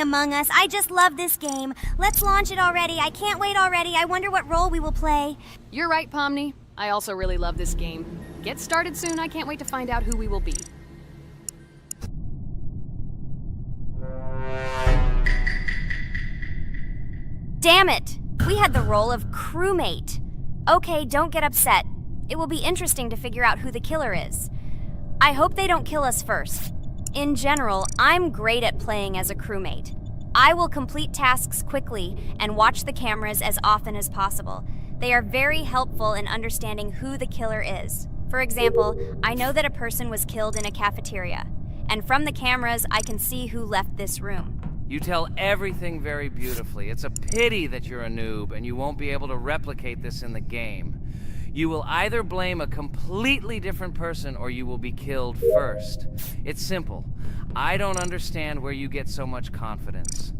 Among Us. I just love this game. Let's launch it already. I can't wait already. I wonder what role we will play. You're right, Pomni. I also really love this game. Get started soon. I can't wait to find out who we will be. Damn it! We had the role of crewmate. Okay, don't get upset. It will be interesting to figure out who the killer is. I hope they don't kill us first. In general, I'm great at playing as a crewmate. I will complete tasks quickly and watch the cameras as often as possible. They are very helpful in understanding who the killer is. For example, I know that a person was killed in a cafeteria, and from the cameras, I can see who left this room. You tell everything very beautifully. It's a pity that you're a noob and you won't be able to replicate this in the game. You will either blame a completely different person or you will be killed first. It's simple. I don't understand where you get so much confidence.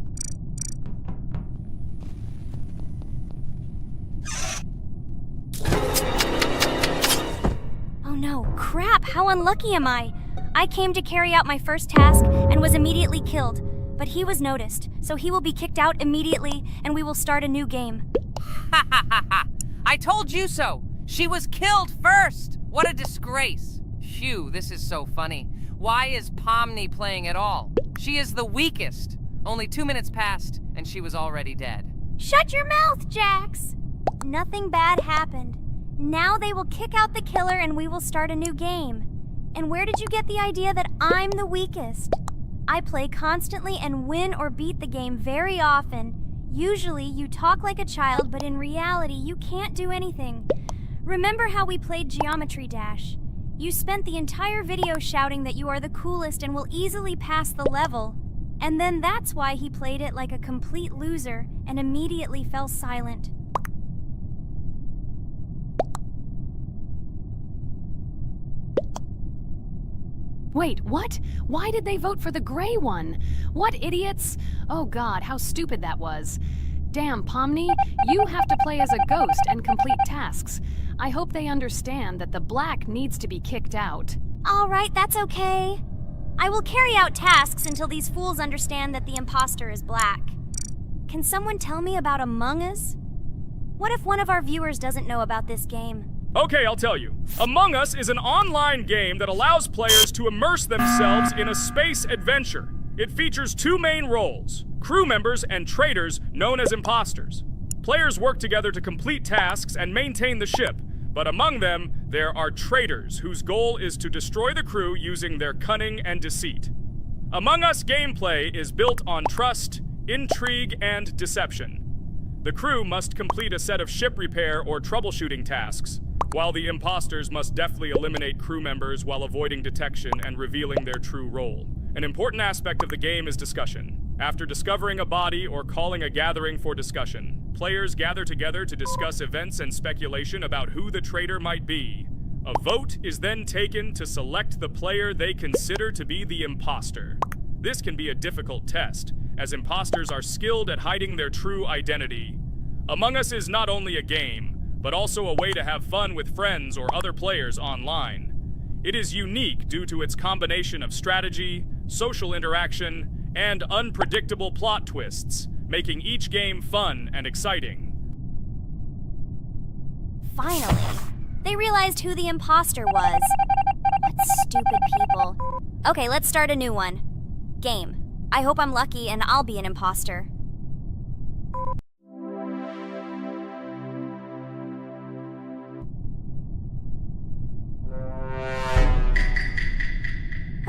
Oh no, crap, how unlucky am I? I came to carry out my first task and was immediately killed, but he was noticed, so he will be kicked out immediately and we will start a new game. Ha ha ha ha! I told you so! She was killed first! What a disgrace! Phew, this is so funny. Why is Pomni playing at all? She is the weakest. Only 2 minutes passed, and she was already dead. Shut your mouth, Jax! Nothing bad happened. Now they will kick out the killer and we will start a new game. And where did you get the idea that I'm the weakest? I play constantly and win or beat the game very often. Usually you talk like a child, but in reality you can't do anything. Remember how we played Geometry Dash? You spent the entire video shouting that you are the coolest and will easily pass the level. And then that's why he played it like a complete loser and immediately fell silent. Wait, what? Why did they vote for the gray one? What idiots? Oh god, how stupid that was. Damn, Pomni, you have to play as a ghost and complete tasks. I hope they understand that the black needs to be kicked out. All right, that's okay. I will carry out tasks until these fools understand that the imposter is black. Can someone tell me about Among Us? What if one of our viewers doesn't know about this game? Okay, I'll tell you. Among Us is an online game that allows players to immerse themselves in a space adventure. It features 2 main roles, crew members and traitors known as imposters. Players work together to complete tasks and maintain the ship, but among them, there are traitors whose goal is to destroy the crew using their cunning and deceit. Among Us gameplay is built on trust, intrigue, and deception. The crew must complete a set of ship repair or troubleshooting tasks, while the imposters must deftly eliminate crew members while avoiding detection and revealing their true role. An important aspect of the game is discussion. After discovering a body or calling a gathering for discussion, players gather together to discuss events and speculation about who the traitor might be. A vote is then taken to select the player they consider to be the imposter. This can be a difficult test, as imposters are skilled at hiding their true identity. Among Us is not only a game, but also a way to have fun with friends or other players online. It is unique due to its combination of strategy, social interaction, and unpredictable plot twists, making each game fun and exciting. Finally, they realized who the imposter was. What stupid people. Okay, let's start a new one. Game. I hope I'm lucky and I'll be an imposter.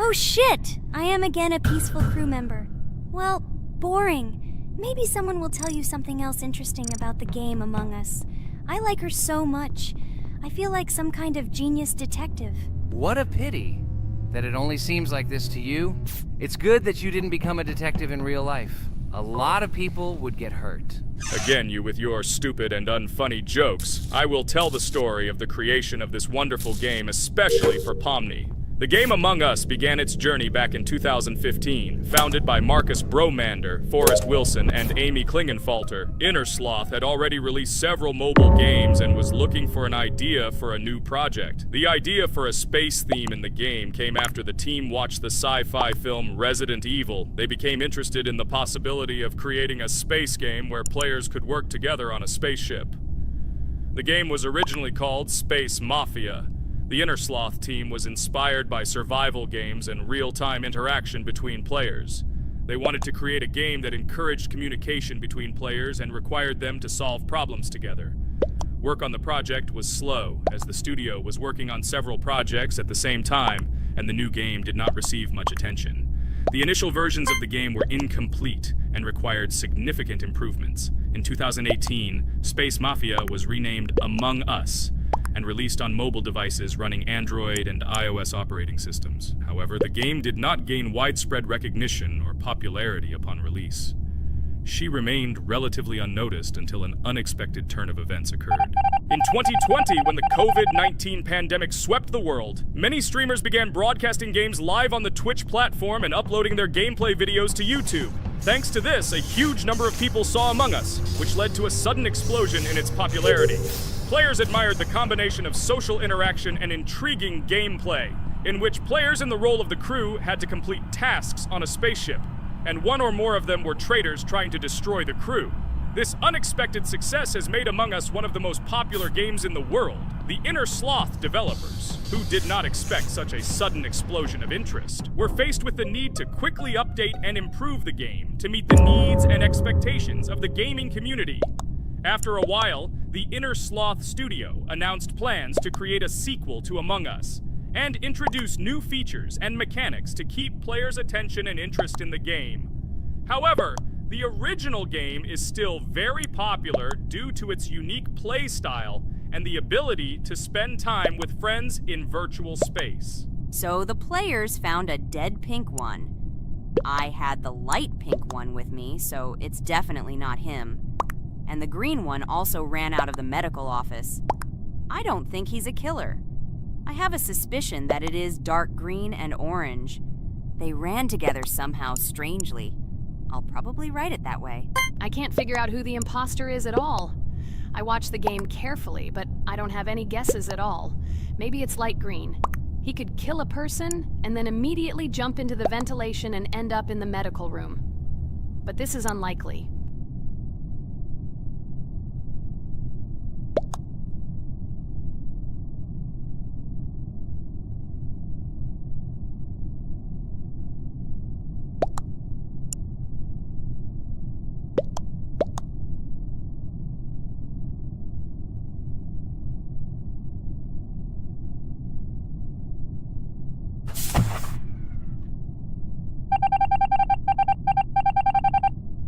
Oh shit! I am again a peaceful crew member. Well, boring. Maybe someone will tell you something else interesting about the game Among Us. I like her so much. I feel like some kind of genius detective. What a pity that it only seems like this to you. It's good that you didn't become a detective in real life. A lot of people would get hurt. Again, you with your stupid and unfunny jokes. I will tell the story of the creation of this wonderful game, especially for Pomni. The game Among Us began its journey back in 2015. Founded by Marcus Bromander, Forrest Wilson, and Amy Klingenfalter, Innersloth had already released several mobile games and was looking for an idea for a new project. The idea for a space theme in the game came after the team watched the sci-fi film Resident Evil. They became interested in the possibility of creating a space game where players could work together on a spaceship. The game was originally called Space Mafia. The Innersloth team was inspired by survival games and real-time interaction between players. They wanted to create a game that encouraged communication between players and required them to solve problems together. Work on the project was slow, as the studio was working on several projects at the same time, and the new game did not receive much attention. The initial versions of the game were incomplete and required significant improvements. In 2018, Space Mafia was renamed Among Us and released on mobile devices running Android and iOS operating systems. However, the game did not gain widespread recognition or popularity upon release. She remained relatively unnoticed until an unexpected turn of events occurred. In 2020, when the COVID-19 pandemic swept the world, many streamers began broadcasting games live on the Twitch platform and uploading their gameplay videos to YouTube. Thanks to this, a huge number of people saw Among Us, which led to a sudden explosion in its popularity. Players admired the combination of social interaction and intriguing gameplay, in which players in the role of the crew had to complete tasks on a spaceship, and one or more of them were traitors trying to destroy the crew. This unexpected success has made Among Us one of the most popular games in the world. The Innersloth developers, who did not expect such a sudden explosion of interest, were faced with the need to quickly update and improve the game to meet the needs and expectations of the gaming community. After a while, the Innersloth studio announced plans to create a sequel to Among Us and introduce new features and mechanics to keep players' attention and interest in the game. However, the original game is still very popular due to its unique play style and the ability to spend time with friends in virtual space. So the players found a dead pink one. I had the light pink one with me, so it's definitely not him. And the green one also ran out of the medical office. I don't think he's a killer. I have a suspicion that it is dark green and orange. They ran together somehow strangely. I'll probably write it that way. I can't figure out who the imposter is at all. I watched the game carefully, but I don't have any guesses at all. Maybe it's light green. He could kill a person and then immediately jump into the ventilation and end up in the medical room. But this is unlikely.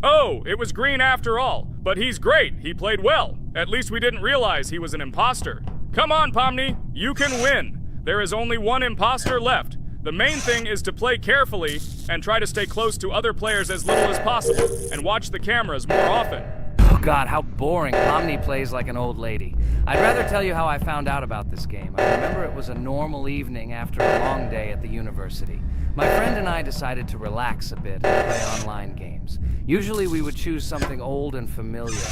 Oh, it was green after all. But he's great. He played well. At least we didn't realize he was an imposter. Come on, Pomni. You can win. There is only one imposter left. The main thing is to play carefully and try to stay close to other players as little as possible and watch the cameras more often. Oh God, how boring. Pomni plays like an old lady. I'd rather tell you how I found out about this game. I remember it was a normal evening after a long day at the university. My friend and I decided to relax a bit and play online games. Usually we would choose something old and familiar,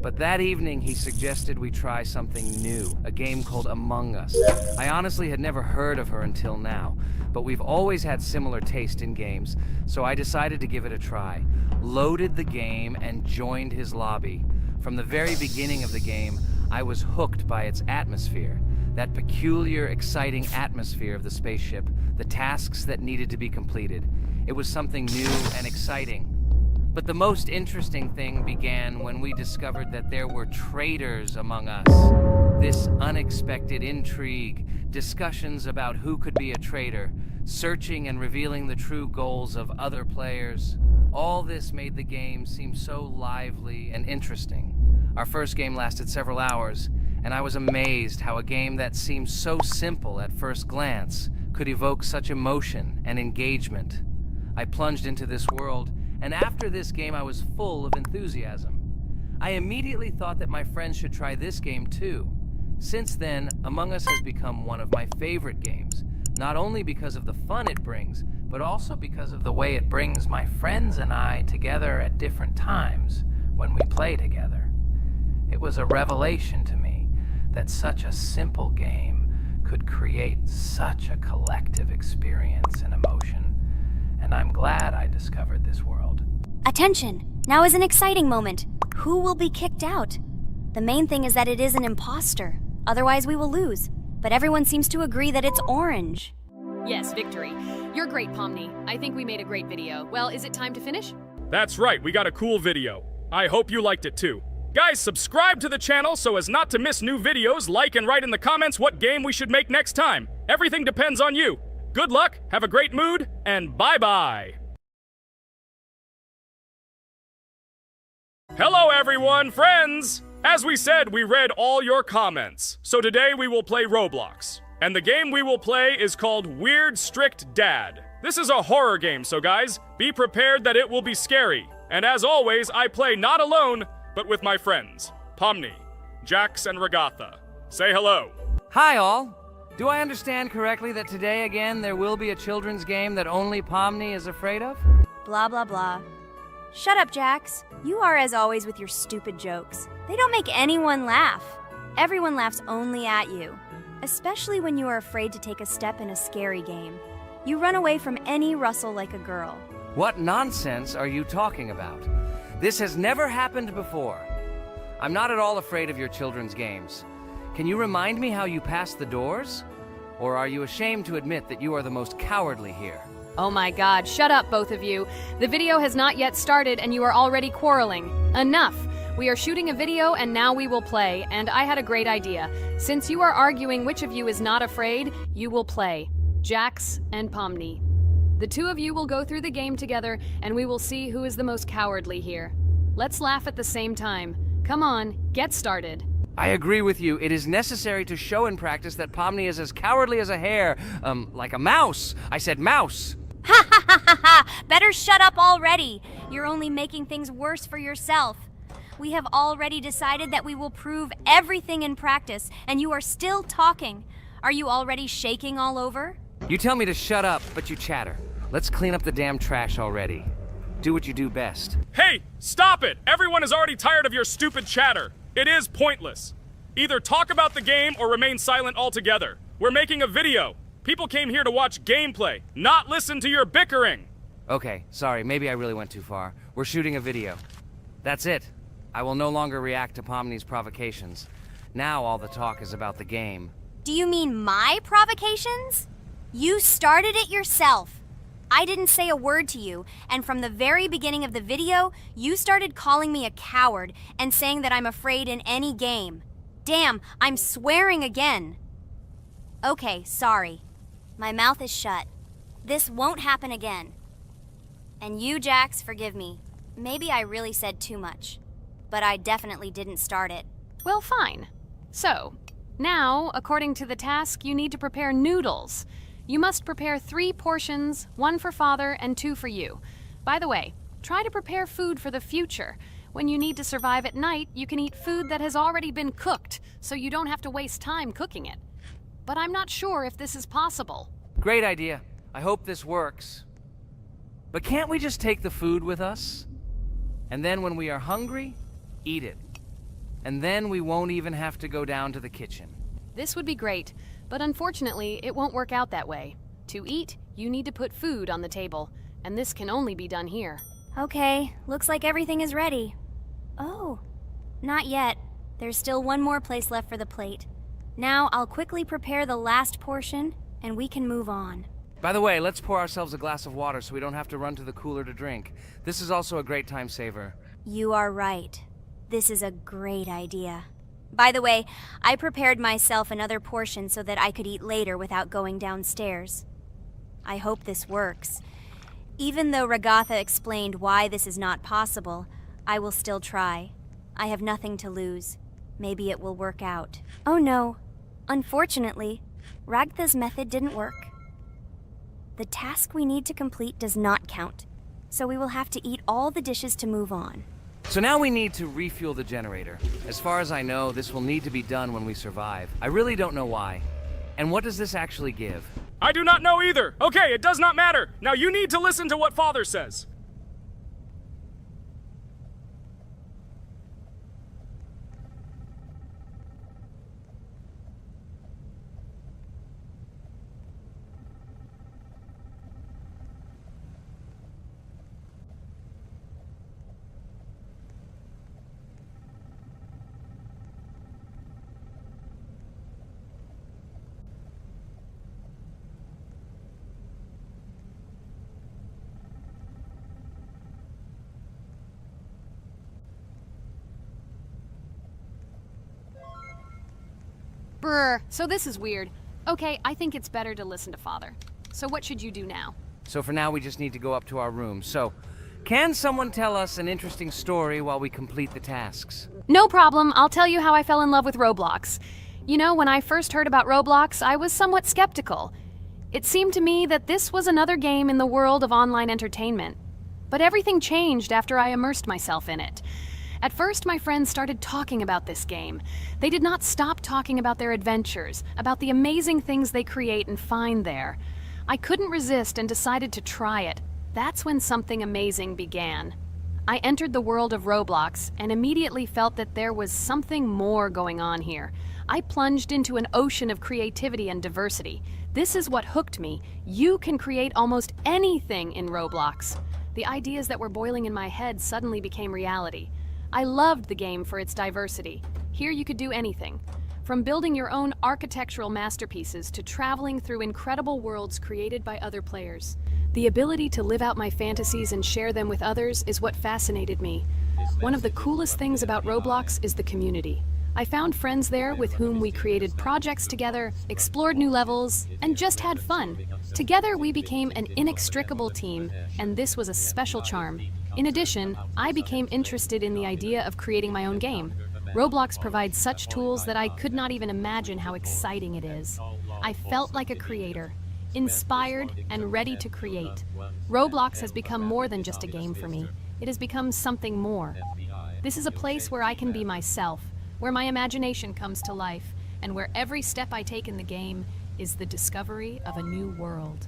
but that evening he suggested we try something new, a game called Among Us. I honestly had never heard of her until now, but we've always had similar taste in games, so I decided to give it a try. Loaded the game and joined his lobby. From the very beginning of the game, I was hooked by its atmosphere. That peculiar, exciting atmosphere of the spaceship, the tasks that needed to be completed. It was something new and exciting. But the most interesting thing began when we discovered that there were traitors among us. This unexpected intrigue, discussions about who could be a traitor, searching and revealing the true goals of other players. All this made the game seem so lively and interesting. Our first game lasted several hours, and I was amazed how a game that seemed so simple at first glance could evoke such emotion and engagement. I plunged into this world, and after this game I was full of enthusiasm. I immediately thought that my friends should try this game too. Since then, Among Us has become one of my favorite games, Not only because of the fun it brings, but also because of the way it brings my friends and I together at different times when we play together. It was a revelation to me that such a simple game could create such a collective experience and emotion, and I'm glad I discovered this world. Attention! Now is an exciting moment. Who will be kicked out? The main thing is that it is an imposter. Otherwise, we will lose. But everyone seems to agree that it's orange. Yes, victory. You're great, Pomni. I think we made a great video. Well, is it time to finish? That's right, we got a cool video. I hope you liked it too. Guys, subscribe to the channel so as not to miss new videos, like and write in the comments what game we should make next time. Everything depends on you. Good luck, have a great mood, and bye-bye. Hello everyone, friends! As we said, we read all your comments. So today we will play Roblox. And the game we will play is called Weird Strict Dad. This is a horror game, so guys, be prepared that it will be scary. And as always, I play not alone, but with my friends, Pomni, Jax, and Regatha. Say hello. Hi all! Do I understand correctly that today again there will be a children's game that only Pomni is afraid of? Blah, blah, blah. Shut up, Jax. You are as always with your stupid jokes. They don't make anyone laugh. Everyone laughs only at you. Especially when you are afraid to take a step in a scary game. You run away from any rustle like a girl. What nonsense are you talking about? This has never happened before. I'm not at all afraid of your children's games. Can you remind me how you passed the doors? Or are you ashamed to admit that you are the most cowardly here? Oh my god, shut up, both of you. The video has not yet started and you are already quarreling. Enough! We are shooting a video and now we will play, and I had a great idea. Since you are arguing which of you is not afraid, you will play. Jax and Pomni. The two of you will go through the game together and we will see who is the most cowardly here. Let's laugh at the same time. Come on, get started. I agree with you. It is necessary to show in practice that Pomni is as cowardly as a hare. Like a mouse. I said mouse. Ha ha ha ha ha! Better shut up already. You're only making things worse for yourself. We have already decided that we will prove everything in practice, and you are still talking. Are you already shaking all over? You tell me to shut up, but you chatter. Let's clean up the damn trash already. Do what you do best. Hey, stop it! Everyone is already tired of your stupid chatter. It is pointless. Either talk about the game or remain silent altogether. We're making a video. People came here to watch gameplay, not listen to your bickering. Okay, sorry, maybe I really went too far. We're shooting a video. That's it. I will no longer react to Pomni's provocations. Now all the talk is about the game. Do you mean my provocations? You started it yourself. I didn't say a word to you, and from the very beginning of the video, you started calling me a coward and saying that I'm afraid in any game. Damn, I'm swearing again. Okay, sorry. My mouth is shut. This won't happen again. And you, Jax, forgive me. Maybe I really said too much, but I definitely didn't start it. Well, fine. So, now, according to the task, you need to prepare noodles. You must prepare 3 portions, 1 for Father and 2 for you. By the way, try to prepare food for the future. When you need to survive at night, you can eat food that has already been cooked, so you don't have to waste time cooking it. But I'm not sure if this is possible. Great idea. I hope this works. But can't we just take the food with us? And then when we are hungry, eat it. And then we won't even have to go down to the kitchen. This would be great, but unfortunately, it won't work out that way. To eat, you need to put food on the table, and this can only be done here. Okay, looks like everything is ready. Oh, not yet. There's still one more place left for the plate. Now I'll quickly prepare the last portion, and we can move on. By the way, let's pour ourselves a glass of water so we don't have to run to the cooler to drink. This is also a great time saver. You are right. This is a great idea. By the way, I prepared myself another portion so that I could eat later without going downstairs. I hope this works. Even though Regatha explained why this is not possible, I will still try. I have nothing to lose. Maybe it will work out. Oh no. Unfortunately, Ragatha's method didn't work. The task we need to complete does not count, so we will have to eat all the dishes to move on. So now we need to refuel the generator. As far as I know, this will need to be done when we survive. I really don't know why. And what does this actually give? I do not know either. Okay, it does not matter. Now you need to listen to what Father says. Brr, so this is weird. Okay, I think it's better to listen to Father. So what should you do now? So for now, we just need to go up to our room. So, can someone tell us an interesting story while we complete the tasks? No problem, I'll tell you how I fell in love with Roblox. You know, when I first heard about Roblox, I was somewhat skeptical. It seemed to me that this was another game in the world of online entertainment. But everything changed after I immersed myself in it. At first, my friends started talking about this game. They did not stop talking about their adventures, about the amazing things they create and find there. I couldn't resist and decided to try it. That's when something amazing began. I entered the world of Roblox and immediately felt that there was something more going on here. I plunged into an ocean of creativity and diversity. This is what hooked me. You can create almost anything in Roblox. The ideas that were boiling in my head suddenly became reality. I loved the game for its diversity. Here you could do anything, from building your own architectural masterpieces to traveling through incredible worlds created by other players. The ability to live out my fantasies and share them with others is what fascinated me. One of the coolest things about Roblox is the community. I found friends there with whom we created projects together, explored new levels, and just had fun. Together we became an inextricable team, and this was a special charm. In addition, I became interested in the idea of creating my own game. Roblox provides such tools that I could not even imagine how exciting it is. I felt like a creator, inspired and ready to create. Roblox has become more than just a game for me. It has become something more. This is a place where I can be myself, where my imagination comes to life, and where every step I take in the game is the discovery of a new world.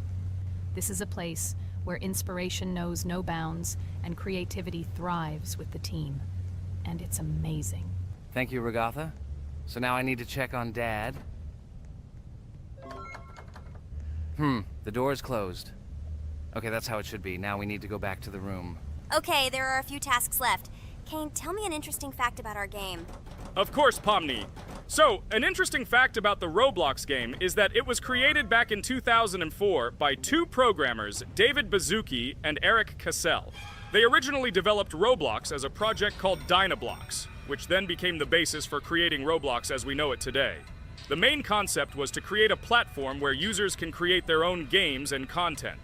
This is a place where inspiration knows no bounds and creativity thrives with the team. And it's amazing. Thank you, Ragatha. So now I need to check on Dad. The door is closed. Okay, that's how it should be. Now we need to go back to the room. Okay, there are a few tasks left. Kane, tell me an interesting fact about our game. Of course, Pomni. So, an interesting fact about the Roblox game is that it was created back in 2004 by two programmers, David Bazuki and Eric Cassell. They originally developed Roblox as a project called Dynablocks, which then became the basis for creating Roblox as we know it today. The main concept was to create a platform where users can create their own games and content.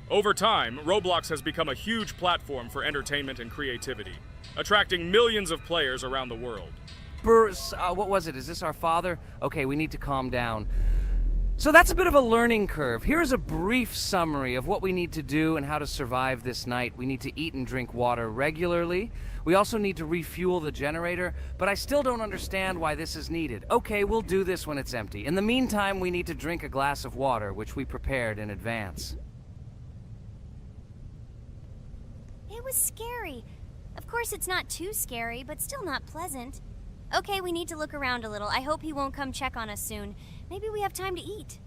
Over time, Roblox has become a huge platform for entertainment and creativity, attracting millions of players around the world. What was it? Is this our father? Okay, we need to calm down. So that's a bit of a learning curve. Here's a brief summary of what we need to do and how to survive this night. We need to eat and drink water regularly. We also need to refuel the generator, but I still don't understand why this is needed. Okay, we'll do this when it's empty. In the meantime, we need to drink a glass of water, which we prepared in advance. It was scary. Of course, it's not too scary, but still not pleasant. Okay, we need to look around a little. I hope he won't come check on us soon. Maybe we have time to eat.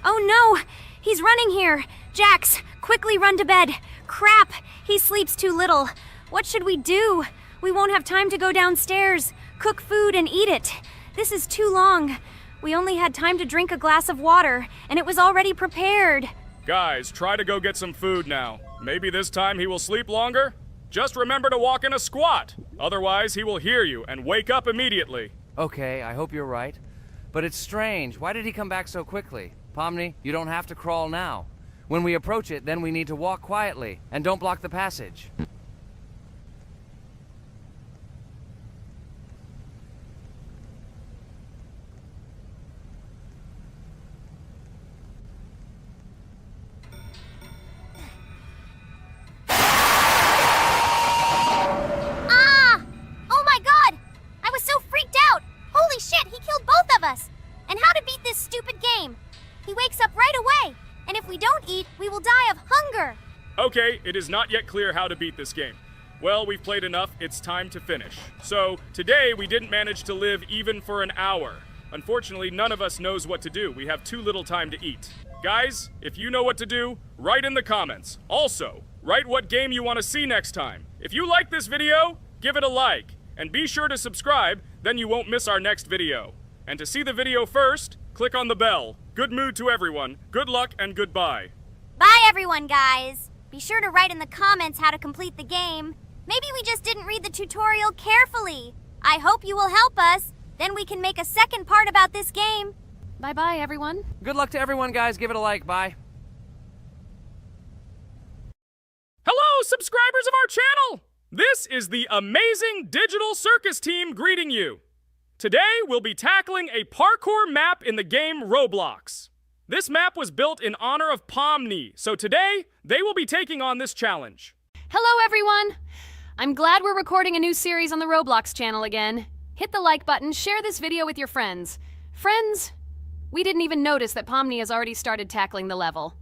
Oh no! He's running here! Jax, quickly run to bed! Crap! He sleeps too little. What should we do? We won't have time to go downstairs, cook food, and eat it. This is too long. We only had time to drink a glass of water, and it was already prepared. Guys, try to go get some food now. Maybe this time he will sleep longer? Just remember to walk in a squat. Otherwise, he will hear you and wake up immediately. Okay, I hope you're right. But it's strange. Why did he come back so quickly? Pomni, you don't have to crawl now. When we approach it, then we need to walk quietly. And don't block the passage. He wakes up right away. And if we don't eat, we will die of hunger. Okay, it is not yet clear how to beat this game. Well, we've played enough, it's time to finish. So, today we didn't manage to live even for an hour. Unfortunately, none of us knows what to do. We have too little time to eat. Guys, if you know what to do, write in the comments. Also, write what game you want to see next time. If you like this video, give it a like. And be sure to subscribe, then you won't miss our next video. And to see the video first, click on the bell. Good mood to everyone, good luck, and goodbye. Bye, everyone, guys. Be sure to write in the comments how to complete the game. Maybe we just didn't read the tutorial carefully. I hope you will help us. Then we can make a second part about this game. Bye-bye, everyone. Good luck to everyone, guys. Give it a like. Bye. Hello, subscribers of our channel! This is the amazing Digital Circus team greeting you. Today, we'll be tackling a parkour map in the game Roblox. This map was built in honor of Pomni, so today, they will be taking on this challenge. Hello, everyone. I'm glad we're recording a new series on the Roblox channel again. Hit the like button, share this video with your friends. Friends, we didn't even notice that Pomni has already started tackling the level.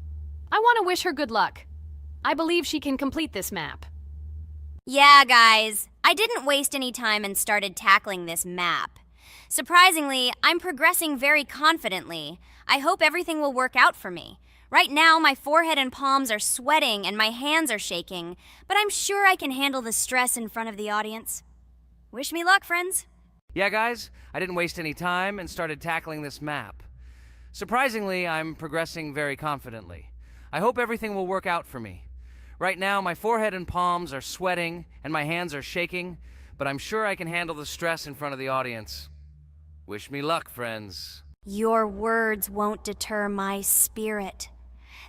I want to wish her good luck. I believe she can complete this map. Yeah, guys. I didn't waste any time and started tackling this map. Surprisingly, I'm progressing very confidently. I hope everything will work out for me. Right now, my forehead and palms are sweating and my hands are shaking, but I'm sure I can handle the stress in front of the audience. Wish me luck, friends. Yeah, guys, I didn't waste any time and started tackling this map. Surprisingly, I'm progressing very confidently. I hope everything will work out for me. Right now, my forehead and palms are sweating and my hands are shaking, but I'm sure I can handle the stress in front of the audience. Wish me luck, friends. Your words won't deter my spirit.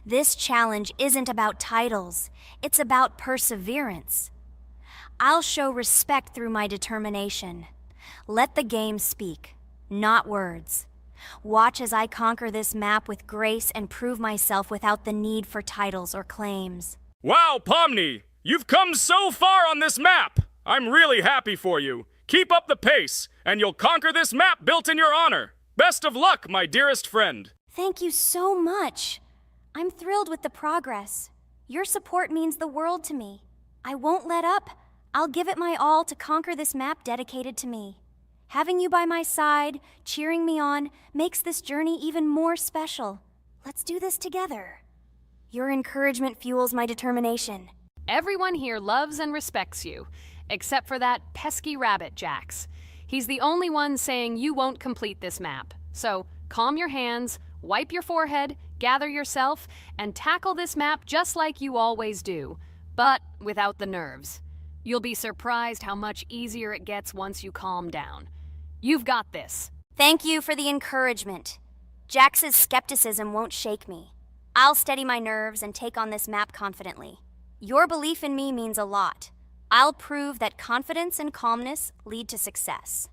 This challenge isn't about titles. It's about perseverance. I'll show respect through my determination. Let the game speak, not words. Watch as I conquer this map with grace and prove myself without the need for titles or claims. Wow, Pomni! You've come so far on this map! I'm really happy for you. Keep up the pace, and you'll conquer this map built in your honor. Best of luck, my dearest friend. Thank you so much. I'm thrilled with the progress. Your support means the world to me. I won't let up. I'll give it my all to conquer this map dedicated to me. Having you by my side, cheering me on, makes this journey even more special. Let's do this together. Your encouragement fuels my determination. Everyone here loves and respects you, except for that pesky rabbit, Jax. He's the only one saying you won't complete this map. So, calm your hands, wipe your forehead, gather yourself, and tackle this map just like you always do, but without the nerves. You'll be surprised how much easier it gets once you calm down. You've got this. Thank you for the encouragement. Jax's skepticism won't shake me. I'll steady my nerves and take on this map confidently. Your belief in me means a lot. I'll prove that confidence and calmness lead to success.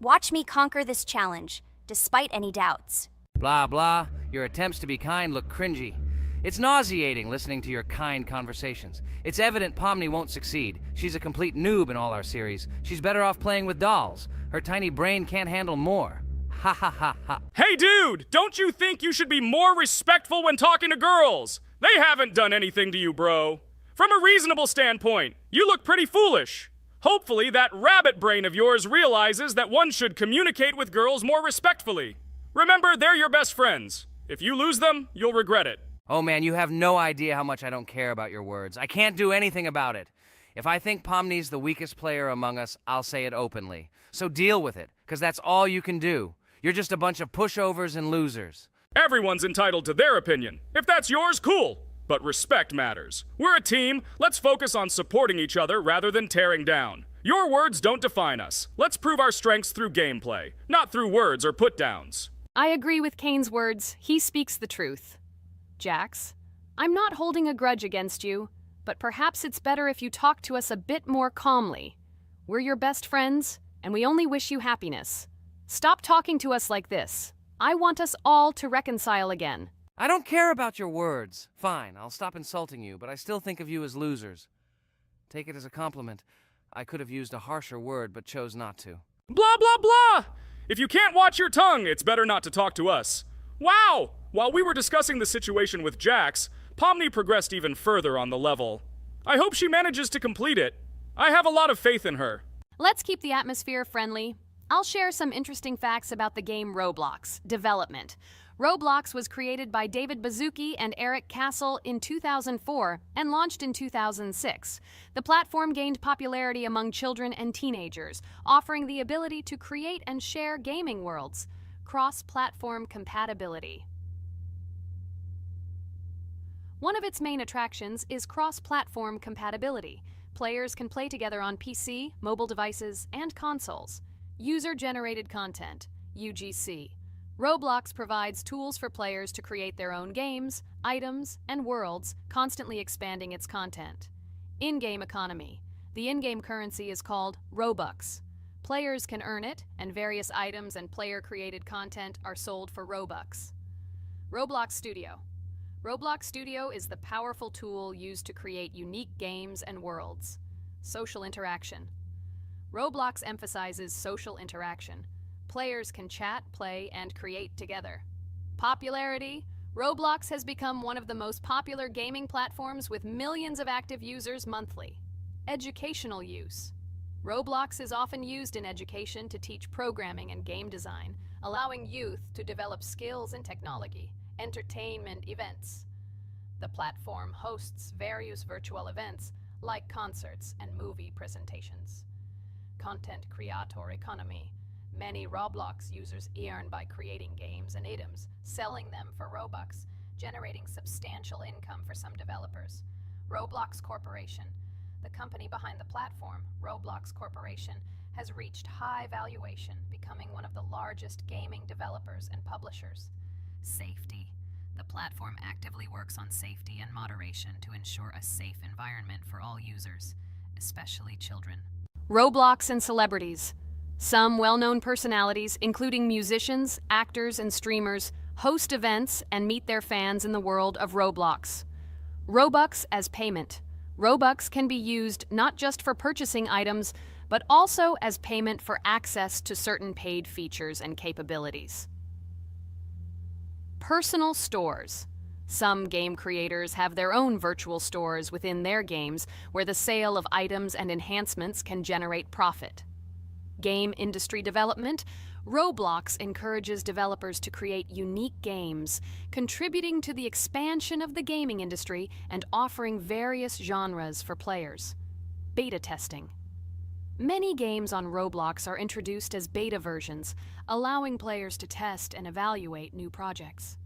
Watch me conquer this challenge, despite any doubts. Blah, blah. Your attempts to be kind look cringy. It's nauseating listening to your kind conversations. It's evident Pomni won't succeed. She's a complete noob in all our series. She's better off playing with dolls. Her tiny brain can't handle more. Ha ha ha ha. Hey dude, don't you think you should be more respectful when talking to girls? They haven't done anything to you, bro. From a reasonable standpoint, you look pretty foolish. Hopefully that rabbit brain of yours realizes that one should communicate with girls more respectfully. Remember, they're your best friends. If you lose them, you'll regret it. Oh man, you have no idea how much I don't care about your words. I can't do anything about it. If I think Pomni's the weakest player among us, I'll say it openly. So deal with it, because that's all you can do. You're just a bunch of pushovers and losers. Everyone's entitled to their opinion. If that's yours, cool. But respect matters. We're a team. Let's focus on supporting each other rather than tearing down. Your words don't define us. Let's prove our strengths through gameplay, not through words or put-downs. I agree with Kane's words. He speaks the truth. Jax, I'm not holding a grudge against you, but perhaps it's better if you talk to us a bit more calmly. We're your best friends, and we only wish you happiness. Stop talking to us like this. I want us all to reconcile again. I don't care about your words. Fine, I'll stop insulting you, but I still think of you as losers. Take it as a compliment. I could have used a harsher word, but chose not to. Blah, blah, blah! If you can't watch your tongue, it's better not to talk to us. Wow! While we were discussing the situation with Jax, Pomni progressed even further on the level. I hope she manages to complete it. I have a lot of faith in her. Let's keep the atmosphere friendly. I'll share some interesting facts about the game Roblox. Development. Roblox was created by David Baszucki and Eric Castle in 2004 and launched in 2006. The platform gained popularity among children and teenagers, offering the ability to create and share gaming worlds. Cross-platform compatibility. One of its main attractions is cross-platform compatibility. Players can play together on PC, mobile devices, and consoles. User-generated content, UGC. Roblox provides tools for players to create their own games, items, and worlds, constantly expanding its content. In-game economy. The in-game currency is called Robux. Players can earn it, and various items and player-created content are sold for Robux. Roblox Studio. Roblox Studio is the powerful tool used to create unique games and worlds. Social interaction. Roblox emphasizes social interaction. Players can chat, play, and create together. Popularity. Roblox has become one of the most popular gaming platforms with millions of active users monthly. Educational use. Roblox is often used in education to teach programming and game design, allowing youth to develop skills in technology. Entertainment events. The platform hosts various virtual events like concerts and movie presentations. Content creator economy. Many Roblox users earn by creating games and items, selling them for Robux, generating substantial income for some developers. Roblox Corporation. The company behind the platform, Roblox Corporation, has reached high valuation, becoming one of the largest gaming developers and publishers. Safety. The platform actively works on safety and moderation to ensure a safe environment for all users, especially children. Roblox and celebrities. Some well-known personalities, including musicians, actors, and streamers, host events and meet their fans in the world of Roblox. Robux as payment. Robux can be used not just for purchasing items, but also as payment for access to certain paid features and capabilities. Personal stores. Some game creators have their own virtual stores within their games where the sale of items and enhancements can generate profit. Game industry development. Roblox encourages developers to create unique games, contributing to the expansion of the gaming industry and offering various genres for players. Beta testing. Many games on Roblox are introduced as beta versions, allowing players to test and evaluate new projects.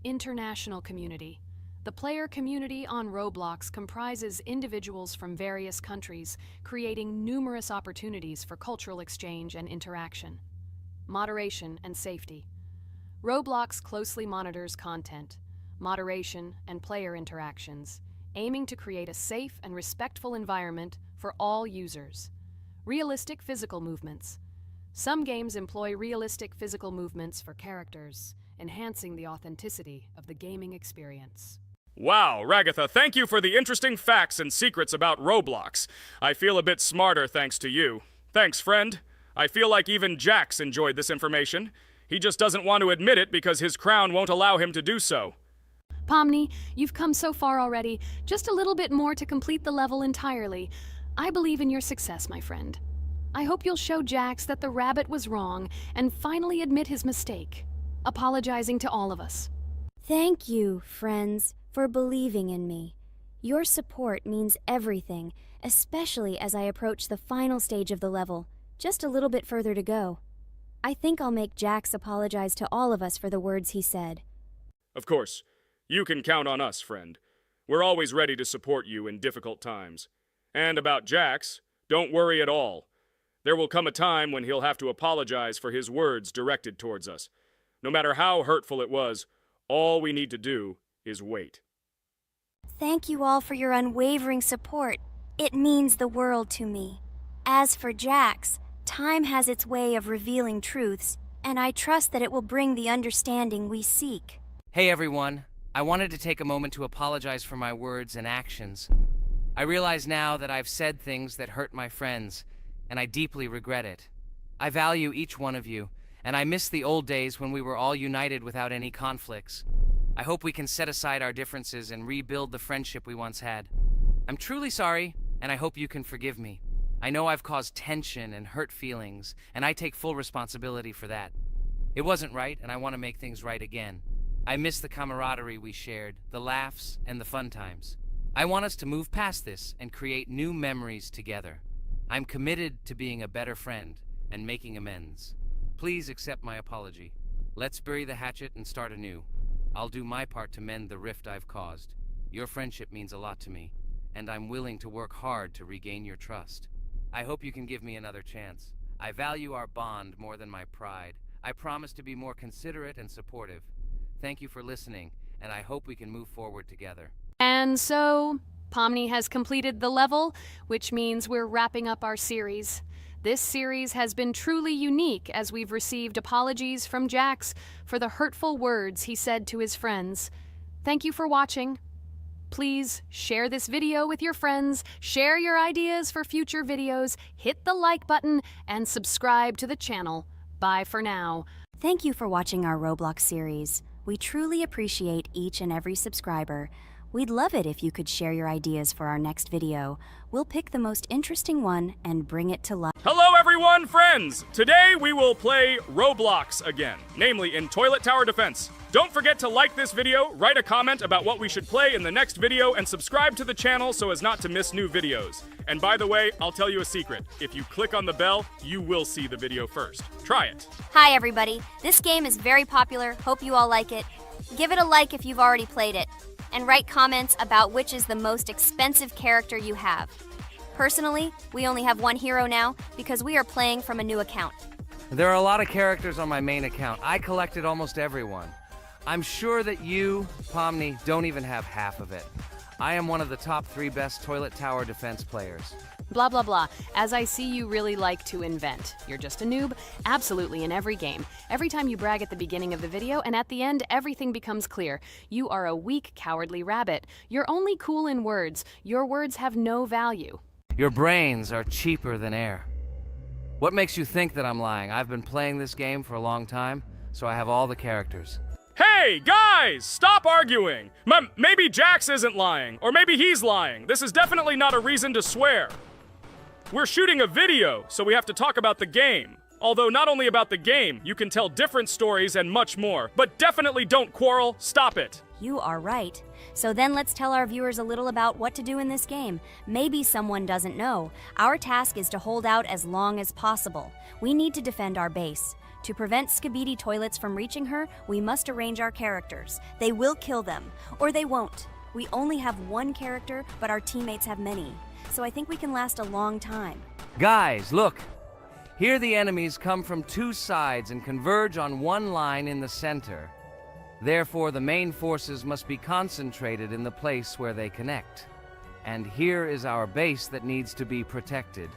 International community. The player community on Roblox comprises individuals from various countries, creating numerous opportunities for cultural exchange and interaction. Moderation and safety. Roblox closely monitors content, moderation, and player interactions, aiming to create a safe and respectful environment for all users. Realistic physical movements. Some games employ realistic physical movements for characters, enhancing the authenticity of the gaming experience. Wow, Ragatha, thank you for the interesting facts and secrets about Roblox. I feel a bit smarter thanks to you. Thanks, friend. I feel like even Jax enjoyed this information. He just doesn't want to admit it because his crown won't allow him to do so. Pomni, you've come so far already. Just a little bit more to complete the level entirely. I believe in your success, my friend. I hope you'll show Jax that the rabbit was wrong and finally admit his mistake, apologizing to all of us. Thank you, friends, for believing in me. Your support means everything, especially as I approach the final stage of the level, just a little bit further to go. I think I'll make Jax apologize to all of us for the words he said. Of course. You can count on us, friend. We're always ready to support you in difficult times. And about Jax, don't worry at all. There will come a time when he'll have to apologize for his words directed towards us. No matter how hurtful it was, all we need to do is wait. Thank you all for your unwavering support. It means the world to me. As for Jax, time has its way of revealing truths, and I trust that it will bring the understanding we seek. Hey everyone, I wanted to take a moment to apologize for my words and actions. I realize now that I've said things that hurt my friends, and I deeply regret it. I value each one of you, and I miss the old days when we were all united without any conflicts. I hope we can set aside our differences and rebuild the friendship we once had. I'm truly sorry, and I hope you can forgive me. I know I've caused tension and hurt feelings, and I take full responsibility for that. It wasn't right, and I want to make things right again. I miss the camaraderie we shared, the laughs, and the fun times. I want us to move past this and create new memories together. I'm committed to being a better friend and making amends. Please accept my apology. Let's bury the hatchet and start anew. I'll do my part to mend the rift I've caused. Your friendship means a lot to me, and I'm willing to work hard to regain your trust. I hope you can give me another chance. I value our bond more than my pride. I promise to be more considerate and supportive. Thank you for listening, and I hope we can move forward together. And so, Pomni has completed the level, which means we're wrapping up our series. This series has been truly unique as we've received apologies from Jax for the hurtful words he said to his friends. Thank you for watching. Please share this video with your friends, share your ideas for future videos, hit the like button, and subscribe to the channel. Bye for now. Thank you for watching our Roblox series. We truly appreciate each and every subscriber. We'd love it if you could share your ideas for our next video. We'll pick the most interesting one and bring it to life. Hello everyone, friends! Today we will play Roblox again, namely in Toilet Tower Defense. Don't forget to like this video, write a comment about what we should play in the next video, and subscribe to the channel so as not to miss new videos. And by the way, I'll tell you a secret. If you click on the bell, you will see the video first. Try it. Hi, everybody. This game is very popular. Hope you all like it. Give it a like if you've already played it. And write comments about which is the most expensive character you have. Personally, we only have one hero now because we are playing from a new account. There are a lot of characters on my main account. I collected almost everyone. I'm sure that you, Pomni, don't even have half of it. I am one of the top 3 best Toilet Tower Defense players. Blah, blah, blah. As I see you really like to invent. You're just a noob? Absolutely, in every game. Every time you brag at the beginning of the video, and at the end, everything becomes clear. You are a weak, cowardly rabbit. You're only cool in words. Your words have no value. Your brains are cheaper than air. What makes you think that I'm lying? I've been playing this game for a long time, so I have all the characters. Hey, guys! Stop arguing! Maybe Jax isn't lying, or maybe he's lying. This is definitely not a reason to swear. We're shooting a video, so we have to talk about the game. Although not only about the game, you can tell different stories and much more. But definitely don't quarrel. Stop it. You are right. So then let's tell our viewers a little about what to do in this game. Maybe someone doesn't know. Our task is to hold out as long as possible. We need to defend our base. To prevent Skibidi Toilets from reaching her, we must arrange our characters. They will kill them, or they won't. We only have one character, but our teammates have many. So I think we can last a long time. Guys, look! Here the enemies come from 2 sides and converge on one line in the center. Therefore, the main forces must be concentrated in the place where they connect. And here is our base that needs to be protected.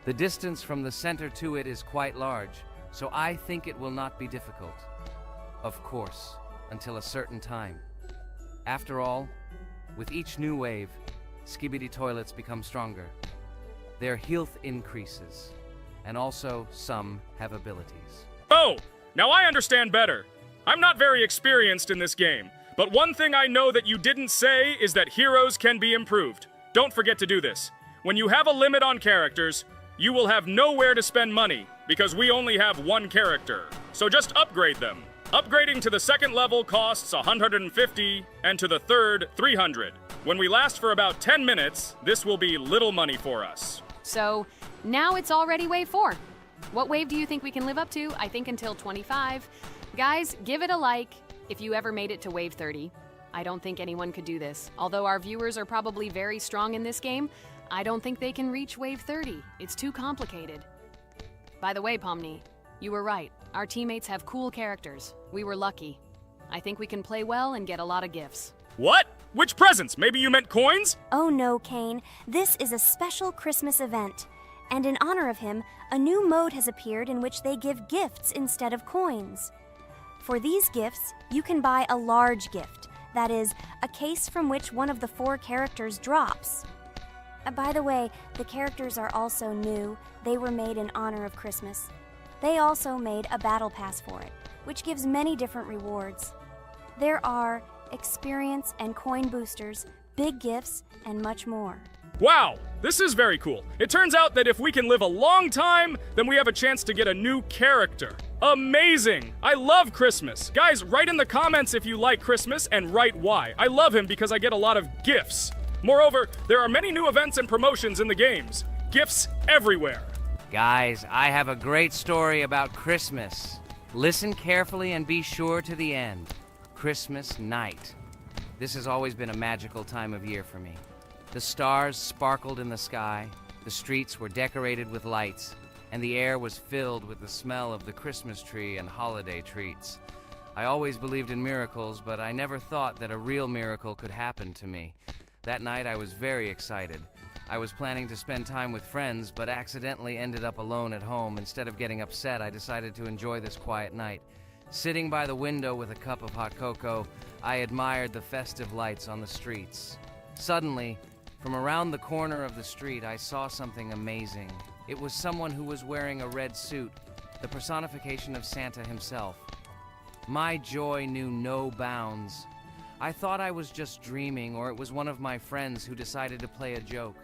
The distance from the center to it is quite large, so I think it will not be difficult. Of course, until a certain time. After all, with each new wave, Skibidi Toilets become stronger. Their health increases, and also some have abilities. Oh, now I understand better. I'm not very experienced in this game, but one thing I know that you didn't say is that heroes can be improved. Don't forget to do this. When you have a limit on characters, you will have nowhere to spend money, because we only have one character. So just upgrade them. Upgrading to the 2nd level costs 150, and to the 3rd, 300. When we last for about 10 minutes, this will be little money for us. So, now it's already wave 4. What wave do you think we can live up to? I think until 25. Guys, give it a like if you ever made it to wave 30. I don't think anyone could do this. Although our viewers are probably very strong in this game, I don't think they can reach wave 30. It's too complicated. By the way, Pomni, you were right. Our teammates have cool characters. We were lucky. I think we can play well and get a lot of gifts. What? Which presents? Maybe you meant coins? Oh no, Kane. This is a special Christmas event. And in honor of him, a new mode has appeared in which they give gifts instead of coins. For these gifts, you can buy a large gift. That is, a case from which one of the 4 characters drops. By the way, the characters are also new. They were made in honor of Christmas. They also made a battle pass for it, which gives many different rewards. There are experience and coin boosters, big gifts, and much more. Wow, this is very cool. It turns out that if we can live a long time, then we have a chance to get a new character. Amazing! I love Christmas. Guys, write in the comments if you like Christmas and write why. I love him because I get a lot of gifts. Moreover, there are many new events and promotions in the games. Gifts everywhere. Guys, I have a great story about Christmas. Listen carefully and be sure to the end. Christmas night. This has always been a magical time of year for me. The stars sparkled in the sky, the streets were decorated with lights, and the air was filled with the smell of the Christmas tree and holiday treats. I always believed in miracles, but I never thought that a real miracle could happen to me. That night I was very excited. I was planning to spend time with friends, but accidentally ended up alone at home. Instead of getting upset, I decided to enjoy this quiet night. Sitting by the window with a cup of hot cocoa, I admired the festive lights on the streets. Suddenly, from around the corner of the street, I saw something amazing. It was someone who was wearing a red suit, the personification of Santa himself. My joy knew no bounds. I thought I was just dreaming, or it was one of my friends who decided to play a joke.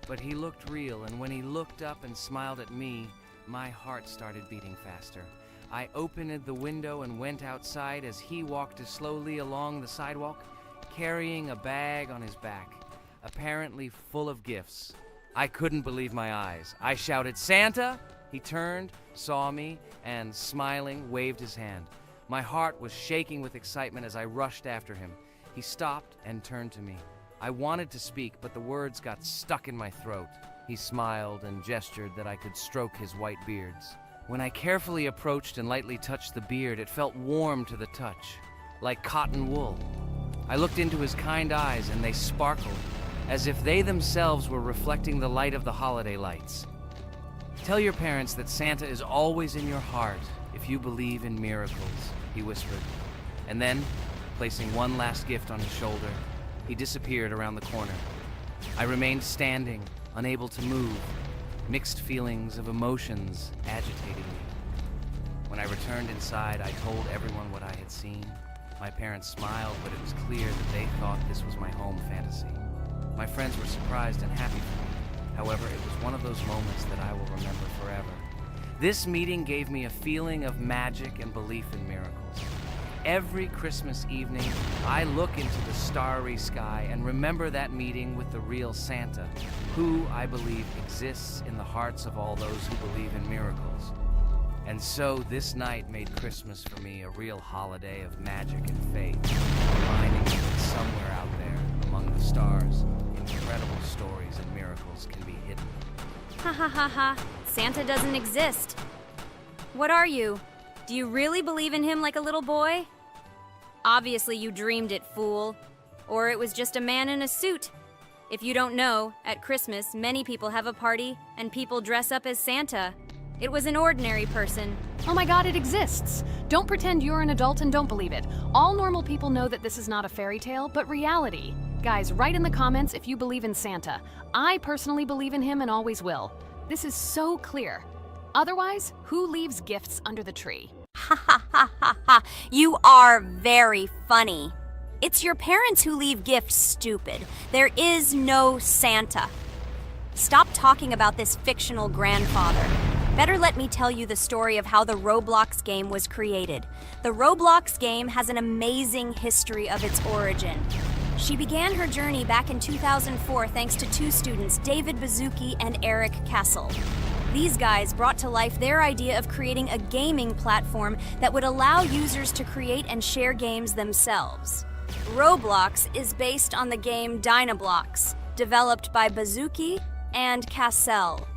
But he looked real, and when he looked up and smiled at me, my heart started beating faster. I opened the window and went outside as he walked slowly along the sidewalk, carrying a bag on his back, apparently full of gifts. I couldn't believe my eyes. I shouted, "Santa!" He turned, saw me, and smiling, waved his hand. My heart was shaking with excitement as I rushed after him. He stopped and turned to me. I wanted to speak, but the words got stuck in my throat. He smiled and gestured that I could stroke his white beards. When I carefully approached and lightly touched the beard, it felt warm to the touch, like cotton wool. I looked into his kind eyes, and they sparkled, as if they themselves were reflecting the light of the holiday lights. "Tell your parents that Santa is always in your heart if you believe in miracles," he whispered. And then, placing one last gift on his shoulder, he disappeared around the corner. I remained standing, unable to move, mixed feelings of emotions agitating me. When I returned inside, I told everyone what I had seen. My parents smiled, but it was clear that they thought this was my home fantasy. My friends were surprised and happy for me. However, it was one of those moments that I will remember forever. This meeting gave me a feeling of magic and belief in miracles. Every Christmas evening, I look into the starry sky and remember that meeting with the real Santa, who, I believe, exists in the hearts of all those who believe in miracles. And so this night made Christmas for me a real holiday of magic and faith, reminding me that somewhere out there, among the stars, incredible stories and miracles can be hidden. Ha ha ha ha. Santa doesn't exist. What are you? Do you really believe in him like a little boy? Obviously you dreamed it, fool. Or it was just a man in a suit. If you don't know, at Christmas, many people have a party and people dress up as Santa. It was an ordinary person. Oh my god, it exists! Don't pretend you're an adult and don't believe it. All normal people know that this is not a fairy tale, but reality. Guys, write in the comments if you believe in Santa. I personally believe in him and always will. This is so clear. Otherwise, who leaves gifts under the tree? Ha ha ha ha ha. You are very funny. It's your parents who leave gifts, stupid. There is no Santa. Stop talking about this fictional grandfather. Better let me tell you the story of how the Roblox game was created. The Roblox game has an amazing history of its origin. She began her journey back in 2004 thanks to two students, David Bazuki and Eric Castle. These guys brought to life their idea of creating a gaming platform that would allow users to create and share games themselves. Roblox is based on the game Dynablox, developed by Bazuki and Cassell.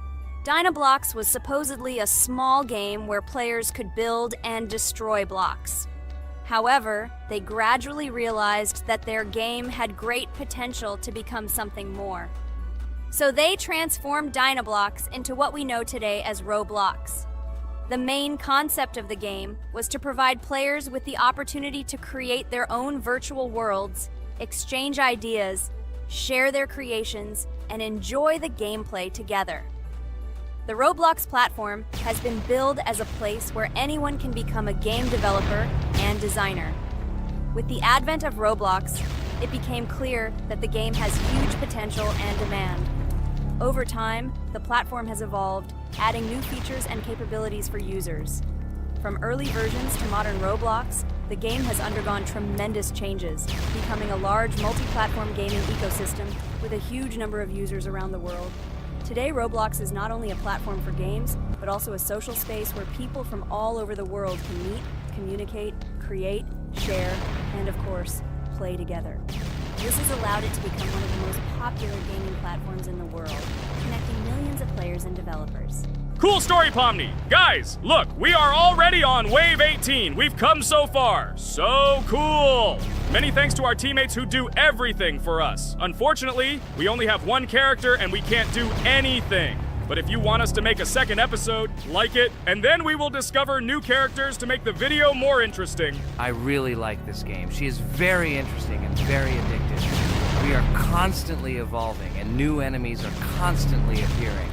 Dynablox was supposedly a small game where players could build and destroy blocks. However, they gradually realized that their game had great potential to become something more. So they transformed Dynablox into what we know today as Roblox. The main concept of the game was to provide players with the opportunity to create their own virtual worlds, exchange ideas, share their creations, and enjoy the gameplay together. The Roblox platform has been billed as a place where anyone can become a game developer and designer. With the advent of Roblox, it became clear that the game has huge potential and demand. Over time, the platform has evolved, adding new features and capabilities for users. From early versions to modern Roblox, the game has undergone tremendous changes, becoming a large multi-platform gaming ecosystem with a huge number of users around the world. Today, Roblox is not only a platform for games, but also a social space where people from all over the world can meet, communicate, create, share, and of course, play together. This has allowed it to become one of the most popular gaming platforms in the world, connecting millions of players and developers. Cool story, Pomni. Guys, look, we are already on Wave 18. We've come so far. So cool. Many thanks to our teammates who do everything for us. Unfortunately, we only have one character and we can't do anything. But if you want us to make a second episode, like it, and then we will discover new characters to make the video more interesting. I really like this game. She is very interesting and very addictive. We are constantly evolving and new enemies are constantly appearing.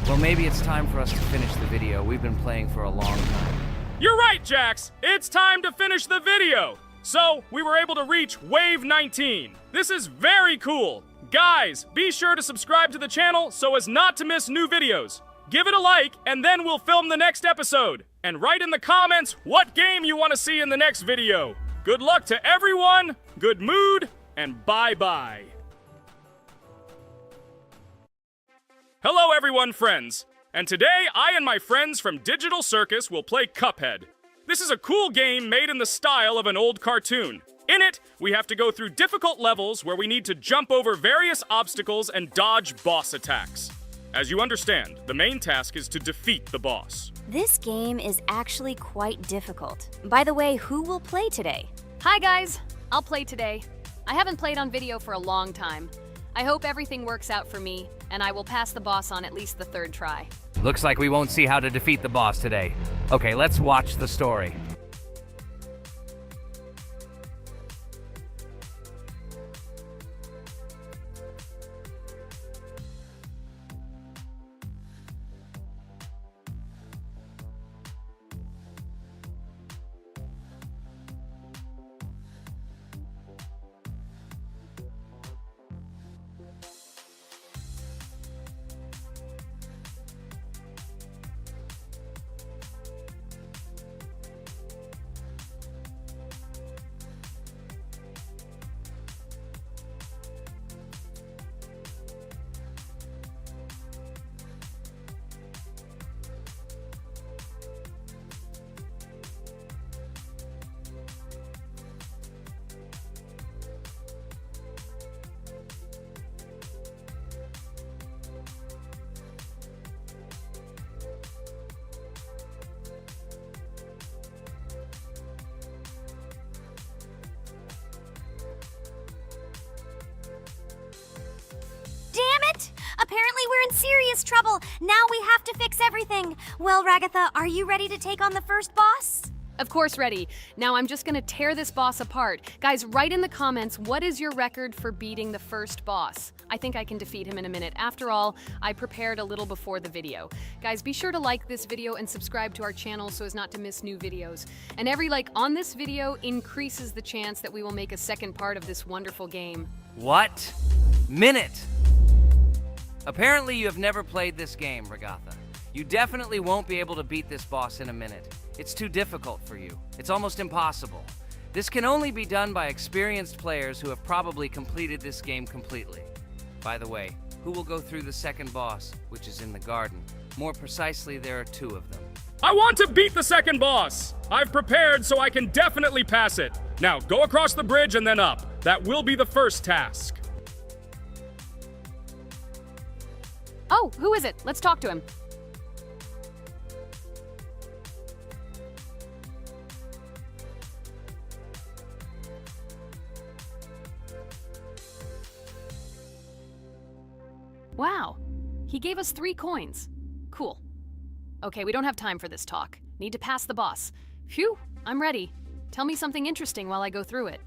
Well, maybe it's time for us to finish the video. We've been playing for a long time. You're right, Jax. It's time to finish the video. So, we were able to reach Wave 19. This is very cool. Guys, be sure to subscribe to the channel so as not to miss new videos. Give it a like, and then we'll film the next episode. And write in the comments what game you want to see in the next video. Good luck to everyone, good mood, and bye-bye. Hello everyone, friends. And today, I and my friends from Digital Circus will play Cuphead. This is a cool game made in the style of an old cartoon. In it, we have to go through difficult levels where we need to jump over various obstacles and dodge boss attacks. As you understand, the main task is to defeat the boss. This game is actually quite difficult. By the way, who will play today? Hi guys, I'll play today. I haven't played on video for a long time. I hope everything works out for me, and I will pass the boss on at least the third try. Looks like we won't see how to defeat the boss today. Okay, let's watch the story. Apparently we're in serious trouble. Now we have to fix everything. Well, Ragatha, are you ready to take on the first boss? Of course ready. Now I'm just gonna tear this boss apart. Guys, write in the comments, what is your record for beating the first boss? I think I can defeat him in a minute. After all, I prepared a little before the video. Guys, be sure to like this video and subscribe to our channel so as not to miss new videos. And every like on this video increases the chance that we will make a second part of this wonderful game. What? Minute! Apparently you have never played this game, Ragatha. You definitely won't be able to beat this boss in a minute. It's too difficult for you. It's almost impossible. This can only be done by experienced players who have probably completed this game completely. By the way, who will go through the second boss, which is in the garden? More precisely, there are two of them. I want to beat the second boss! I've prepared so I can definitely pass it. Now, go across the bridge and then up. That will be the first task. Oh, who is it? Let's talk to him. Wow, he gave us 3 coins. Cool. Okay, we don't have time for this talk. Need to pass the boss. Phew, I'm ready. Tell me something interesting while I go through it.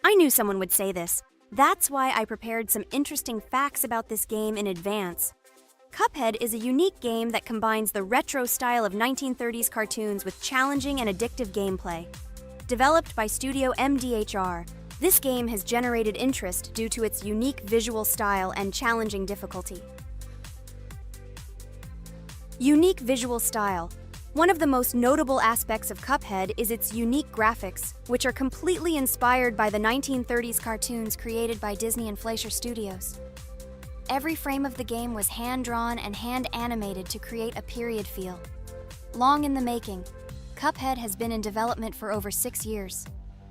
I knew someone would say this. That's why I prepared some interesting facts about this game in advance. Cuphead is a unique game that combines the retro style of 1930s cartoons with challenging and addictive gameplay. Developed by Studio MDHR, this game has generated interest due to its unique visual style and challenging difficulty. Unique visual style. One of the most notable aspects of Cuphead is its unique graphics, which are completely inspired by the 1930s cartoons created by Disney and Fleischer Studios. Every frame of the game was hand-drawn and hand-animated to create a period feel. Long in the making, Cuphead has been in development for over 6 years.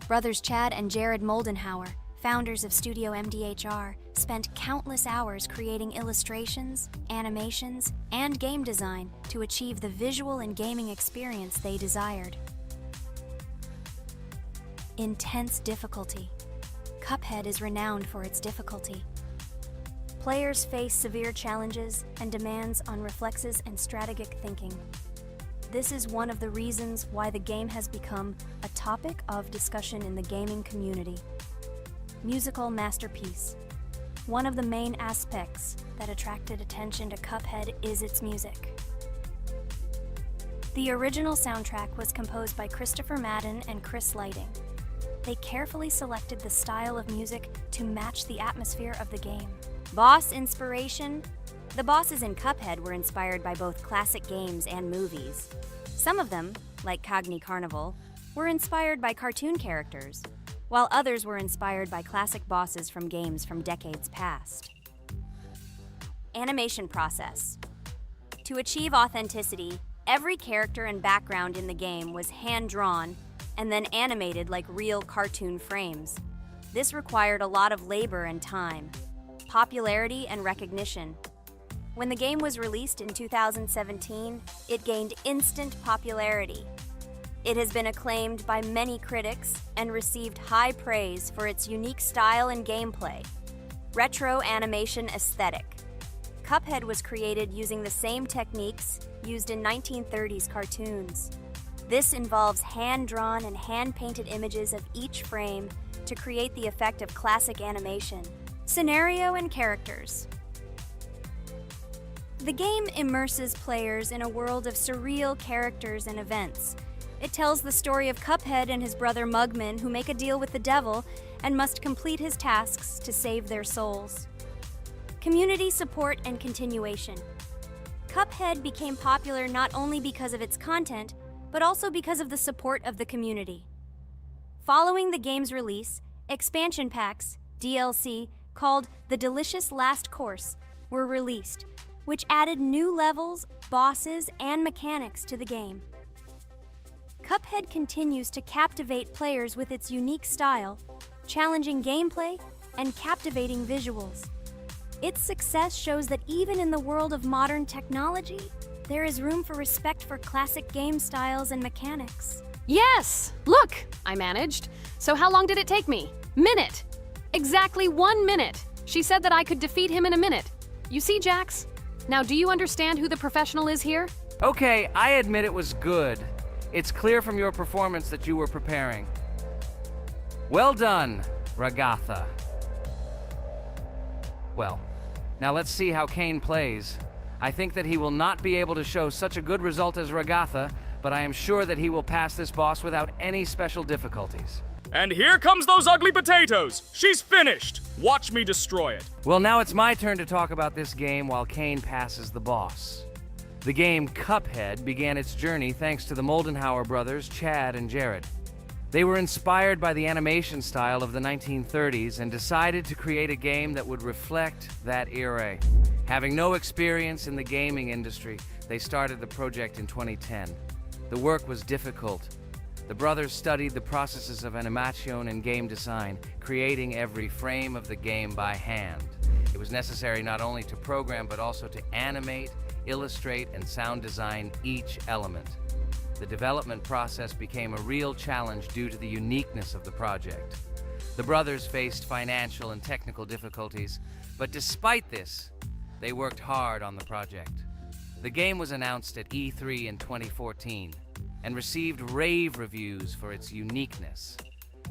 Brothers Chad and Jared Moldenhauer, founders of Studio MDHR, spent countless hours creating illustrations, animations, and game design to achieve the visual and gaming experience they desired. Intense difficulty. Cuphead is renowned for its difficulty. Players face severe challenges and demands on reflexes and strategic thinking. This is one of the reasons why the game has become a topic of discussion in the gaming community. Musical masterpiece. One of the main aspects that attracted attention to Cuphead is its music. The original soundtrack was composed by Christopher Madden and Chris Lighting. They carefully selected the style of music to match the atmosphere of the game. Boss inspiration. The bosses in Cuphead were inspired by both classic games and movies. Some of them, like Cogni Carnival, were inspired by cartoon characters, while others were inspired by classic bosses from games from decades past. Animation process. To achieve authenticity, every character and background in the game was hand-drawn and then animated like real cartoon frames. This required a lot of labor and time. Popularity and recognition. When the game was released in 2017, it gained instant popularity. It has been acclaimed by many critics and received high praise for its unique style and gameplay. Retro animation aesthetic. Cuphead was created using the same techniques used in 1930s cartoons. This involves hand-drawn and hand-painted images of each frame to create the effect of classic animation. Scenario and characters. The game immerses players in a world of surreal characters and events. It tells the story of Cuphead and his brother Mugman, who make a deal with the devil and must complete his tasks to save their souls. Community support and continuation. Cuphead became popular not only because of its content, but also because of the support of the community. Following the game's release, expansion packs, DLC, called The Delicious Last Course, were released, which added new levels, bosses, and mechanics to the game. Cuphead continues to captivate players with its unique style, challenging gameplay, and captivating visuals. Its success shows that even in the world of modern technology, there is room for respect for classic game styles and mechanics. Yes! Look! I managed. So how long did it take me? Minute! Exactly 1 minute! She said that I could defeat him in a minute. You see, Jax? Now, do you understand who the professional is here? Okay, I admit it was good. It's clear from your performance that you were preparing. Well done, Ragatha. Well, now let's see how Kane plays. I think that he will not be able to show such a good result as Ragatha, but I am sure that he will pass this boss without any special difficulties. And here comes those ugly potatoes! She's finished! Watch me destroy it. Well, now it's my turn to talk about this game while Kane passes the boss. The game Cuphead began its journey thanks to the Moldenhauer brothers, Chad and Jared. They were inspired by the animation style of the 1930s and decided to create a game that would reflect that era. Having no experience in the gaming industry, they started the project in 2010. The work was difficult. The brothers studied the processes of animation and game design, creating every frame of the game by hand. It was necessary not only to program, but also to animate, illustrate, and sound design each element. The development process became a real challenge due to the uniqueness of the project. The brothers faced financial and technical difficulties, but despite this, they worked hard on the project. The game was announced at E3 in 2014 and received rave reviews for its uniqueness,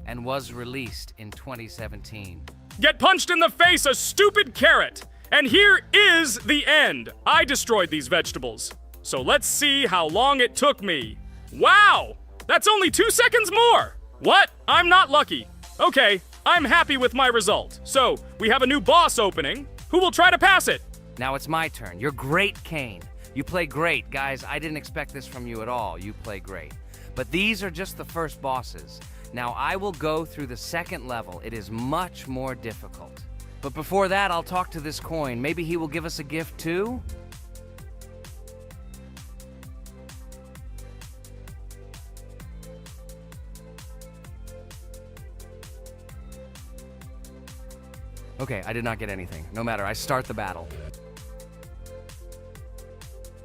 and was released in 2017. Get punched in the face, a stupid carrot! And here is the end. I destroyed these vegetables. So let's see how long it took me. Wow! That's only 2 seconds more! What? I'm not lucky. Okay, I'm happy with my result. So, we have a new boss opening. Who will try to pass it? Now it's my turn. You're great, Kane. You play great. Guys, I didn't expect this from you at all. You play great. But these are just the first bosses. Now I will go through the second level. It is much more difficult. But before that, I'll talk to this coin. Maybe he will give us a gift too? Okay, I did not get anything. No matter, I start the battle.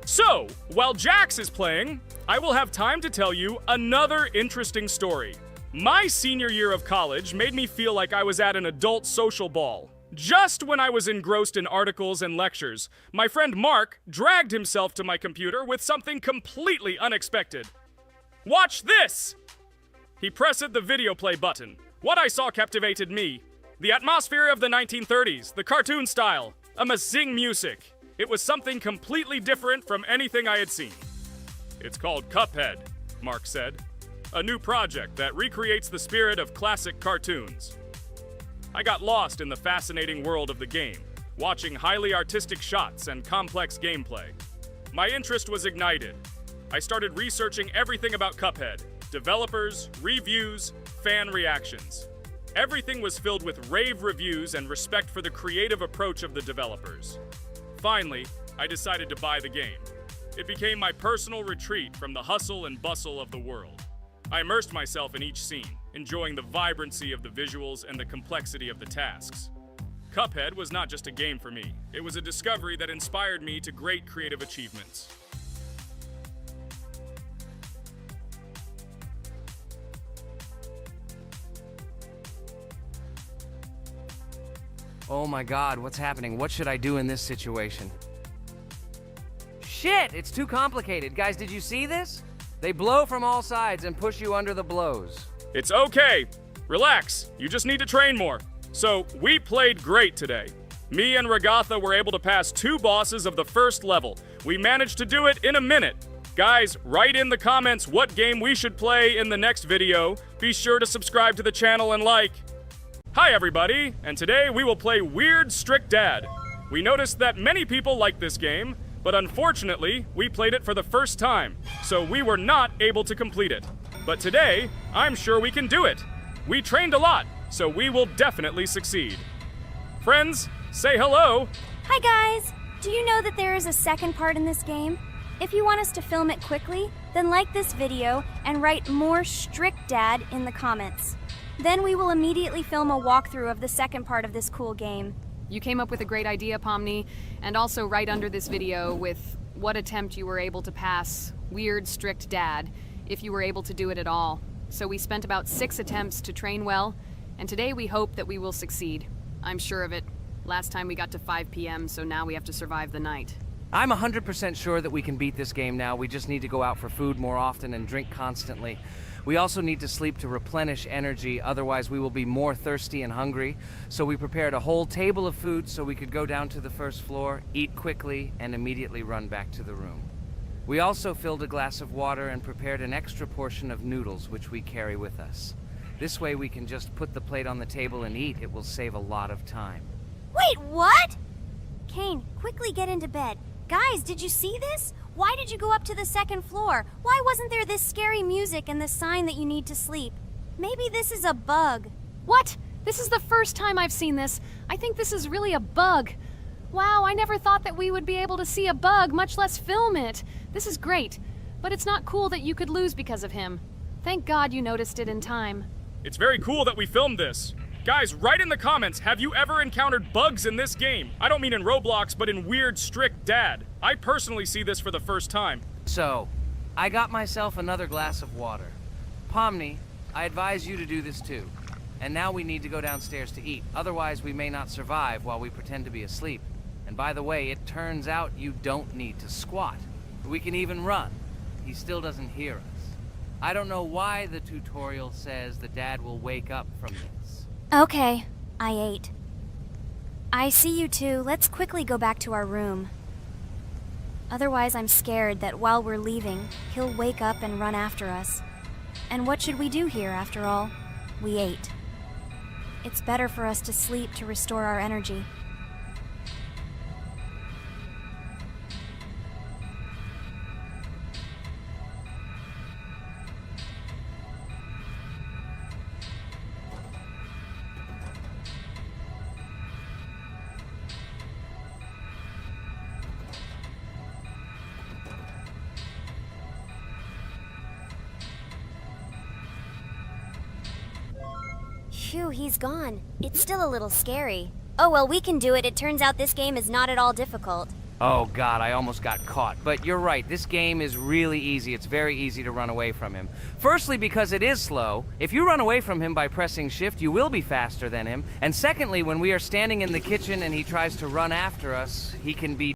So, while Jax is playing, I will have time to tell you another interesting story. My senior year of college made me feel like I was at an adult social ball. Just when I was engrossed in articles and lectures, my friend Mark dragged himself to my computer with something completely unexpected. Watch this! He pressed the video play button. What I saw captivated me. The atmosphere of the 1930s, the cartoon style, amazing music. It was something completely different from anything I had seen. It's called Cuphead, Mark said. A new project that recreates the spirit of classic cartoons. I got lost in the fascinating world of the game, watching highly artistic shots and complex gameplay. My interest was ignited. I started researching everything about Cuphead, developers, reviews, fan reactions. Everything was filled with rave reviews and respect for the creative approach of the developers. Finally, I decided to buy the game. It became my personal retreat from the hustle and bustle of the world. I immersed myself in each scene, enjoying the vibrancy of the visuals and the complexity of the tasks. Cuphead was not just a game for me. It was a discovery that inspired me to great creative achievements. Oh my god, what's happening? What should I do in this situation? Shit, it's too complicated. Guys, did you see this? They blow from all sides and push you under the blows. It's okay. Relax. You just need to train more. So, we played great today. Me and Ragatha were able to pass 2 bosses of the first level. We managed to do it in a minute. Guys, write in the comments what game we should play in the next video. Be sure to subscribe to the channel and like. Hi everybody, and today we will play Weird Strict Dad. We noticed that many people like this game, but unfortunately, we played it for the first time, so we were not able to complete it. But today, I'm sure we can do it. We trained a lot, so we will definitely succeed. Friends, say hello. Hi guys! Do you know that there is a second part in this game? If you want us to film it quickly, then like this video and write more Strict Dad in the comments. Then we will immediately film a walkthrough of the second part of this cool game. You came up with a great idea, Pomni, and also right under this video with what attempt you were able to pass Weird Strict Dad, if you were able to do it at all. So we spent about 6 attempts to train well, and today we hope that we will succeed. I'm sure of it. Last time we got to 5 p.m., so now we have to survive the night. I'm 100% sure that we can beat this game now. We just need to go out for food more often and drink constantly. We also need to sleep to replenish energy, otherwise we will be more thirsty and hungry. So we prepared a whole table of food so we could go down to the first floor, eat quickly, and immediately run back to the room. We also filled a glass of water and prepared an extra portion of noodles, which we carry with us. This way we can just put the plate on the table and eat. It will save a lot of time. Wait, what? Kane, quickly get into bed. Guys, did you see this? Why did you go up to the second floor? Why wasn't there this scary music and the sign that you need to sleep? Maybe this is a bug. What? This is the first time I've seen this. I think this is really a bug. Wow, I never thought that we would be able to see a bug, much less film it. This is great, but it's not cool that you could lose because of him. Thank God you noticed it in time. It's very cool that we filmed this. Guys, write in the comments, have you ever encountered bugs in this game? I don't mean in Roblox, but in Weird Strict Dad. I personally see this for the first time. So, I got myself another glass of water. Pomni, I advise you to do this too. And now we need to go downstairs to eat. Otherwise, we may not survive while we pretend to be asleep. And by the way, it turns out you don't need to squat. We can even run. He still doesn't hear us. I don't know why the tutorial says the dad will wake up from this. Okay, I ate. I see you two. Let's quickly go back to our room. Otherwise, I'm scared that while we're leaving, he'll wake up and run after us. And what should we do here, after all? We ate. It's better for us to sleep to restore our energy. Phew, he's gone. It's still a little scary. Oh well, we can do it. It turns out this game is not at all difficult. Oh god, I almost got caught. But you're right, this game is really easy. It's very easy to run away from him. Firstly, because it is slow. If you run away from him by pressing shift, you will be faster than him. And secondly, when we are standing in the kitchen and he tries to run after us, he can be